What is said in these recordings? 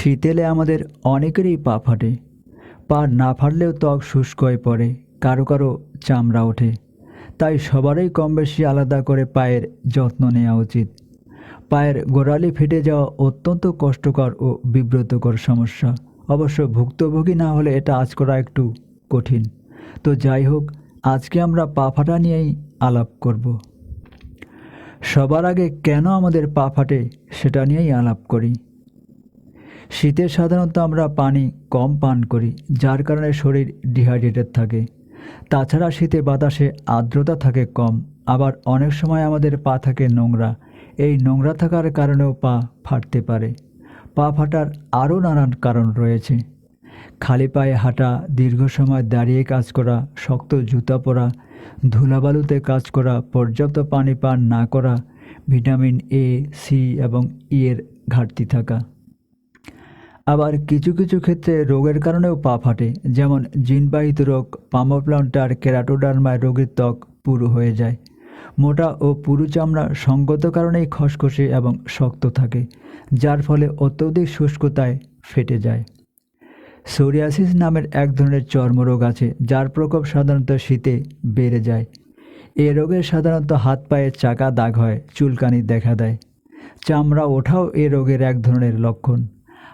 শীত এলে আমাদের অনেকেরই পা ফাটে। পা না ফাটলেও ত্বক শুষ্ক হয়ে পড়ে, কারো কারো চামড়া ওঠে। তাই সবারই কম বেশি আলাদা করে পায়ের যত্ন নেওয়া উচিত। পায়ের গোড়ালি ফেটে যাওয়া অত্যন্ত কষ্টকর ও বিব্রতকর সমস্যা। অবশ্য ভুক্তভোগী না হলে এটা আঁচ করা একটু কঠিন। তো যাই হোক, আজকে আমরা পা ফাটা নিয়েই আলাপ করব। সবার আগে কেন আমাদের পা ফাটে সেটা নিয়েই আলাপ করি। শীতে সাধারণত আমরা পানি কম পান করি, যার কারণে শরীর ডিহাইড্রেটেড থাকে। তাছাড়া শীতে বাতাসে আর্দ্রতা থাকে কম, আবার অনেক সময় আমাদের পা থাকে নোংরা। এই নোংরা থাকার কারণেও পা ফাটতে পারে। পা ফাটার আরও নানান কারণ রয়েছে। খালি পায়ে হাঁটা, দীর্ঘ সময় দাঁড়িয়ে কাজ করা, শক্ত জুতা পরা, ধুলাবালুতে কাজ করা, পর্যাপ্ত পানি পান না করা, ভিটামিন এ, সি এবং ই এর ঘাটতি থাকা। আবার কিছু কিছু ক্ষেত্রে রোগের কারণেও পা ফাটে, যেমন জিনবাহিত রোগ, পামোপ্লান্টার কেরাটোডার্মায় রোগীর ত্বক পুরু হয়ে যায়। মোটা ও পুরু চামড়া সঙ্গত কারণেই খসখসে এবং শক্ত থাকে, যার ফলে অত্যধিক শুষ্কতায় ফেটে যায়। সোরিয়াসিস নামের এক ধরনের চর্মরোগ আছে, যার প্রকোপ সাধারণত শীতে বেড়ে যায়। এ রোগে সাধারণত হাত পায়ে চাকা দাগ হয়, চুলকানি দেখা দেয়। চামড়া ওঠাও এ রোগের এক ধরনের লক্ষণ।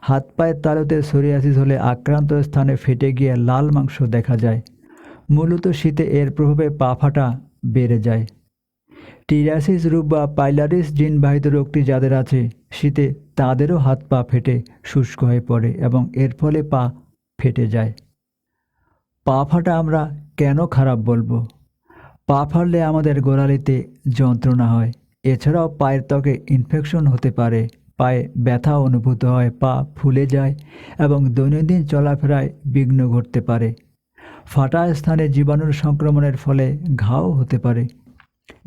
হাত পায়ের তালুতে সোরিয়াসিস হলে আক্রান্ত স্থানে ফেটে গিয়ে লাল মাংস দেখা যায়। মূলত শীতে এর প্রভাবে পা ফাটা বেড়ে যায়। টিরিয়াসিস রোগ বা পাইলারিস জিনবাহিত রোগটি যাদের আছে, শীতে তাদেরও হাত পা ফেটে শুষ্ক হয়ে পড়ে এবং এর ফলে পা ফেটে যায়। পা ফাটা আমরা কেন খারাপ বলবো? পা ফাটলে আমাদের গোড়ালিতে যন্ত্রণা হয়। এছাড়াও পায়ের ত্বকে ইনফেকশন হতে পারে, পায়ে ব্যথা অনুভূত হয়, পা ফুলে যায় এবং দৈনন্দিন চলাফেরায় বিঘ্ন ঘটতে পারে। ফাটা স্থানে জীবাণুর সংক্রমণের ফলে ঘাও হতে পারে।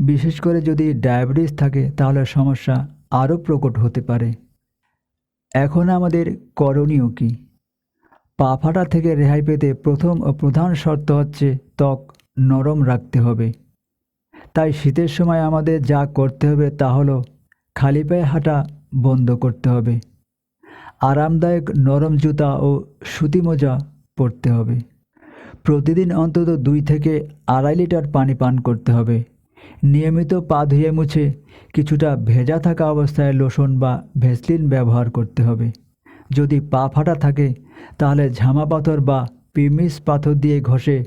বিশেষ করে যদি ডায়াবেটিস থাকে, তাহলে সমস্যা আরও প্রকট হতে পারে। এখন আমাদের করণীয় কী? পা ফাটা থেকে রেহাই পেতে প্রথম ও প্রধান শর্ত হচ্ছে ত্বক নরম রাখতে হবে। তাই শীতের সময় আমাদের যা করতে হবে তা হলো খালি পায়ে হাঁটা বন্ধ করতে হবে। আরামদায়ক নরম জুতা ও সুতি মোজা পরতে হবে। প্রতিদিন অন্তত 2 থেকে 2.5 লিটার পানি পান করতে হবে। নিয়মিত পা ধুয়ে মুছে কিছুটা ভেজা থাকা অবস্থায় লোশন বা ভ্যাসলিন ব্যবহার করতে হবে। যদি পা ফাটা থাকে, তাহলে ঝামা পাথর বা পিমিস পাথর দিয়ে ঘষে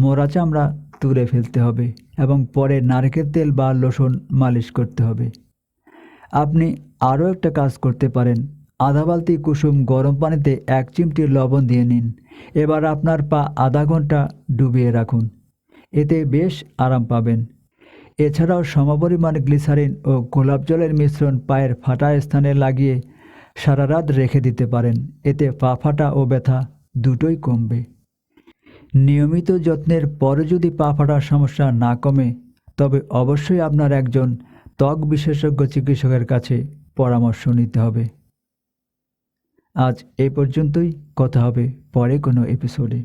মোড়া চামড়া তুলে ফেলতে হবে এবং পরে নারকেল তেল বা লোশন মালিশ করতে হবে। আপনি আরও একটা কাজ করতে পারেন। আধা বালতি কুসুম গরম পানিতে 1 চিমটি লবণ দিয়ে নিন। এবার আপনার পা আধা ঘন্টা ডুবিয়ে রাখুন। এতে বেশ আরাম পাবেন। এছাড়াও সমপরিমাণ গ্লিসারিন ও গোলাপ জলের মিশ্রণ পায়ের ফাটা স্থানে লাগিয়ে সারা রাত রেখে দিতে পারেন। এতে পা ফাটা ও ব্যথা দুটোই কমবে। নিয়মিত যত্নের পরে যদি পা ফাটার সমস্যা না কমে, তবে অবশ্যই আপনার একজন ত্বক বিশেষজ্ঞ চিকিৎসকের কাছে পরামর্শ নিতে হবে। আজ এই পর্যন্তই। কথা হবে পরে কোনো এপিসোডে।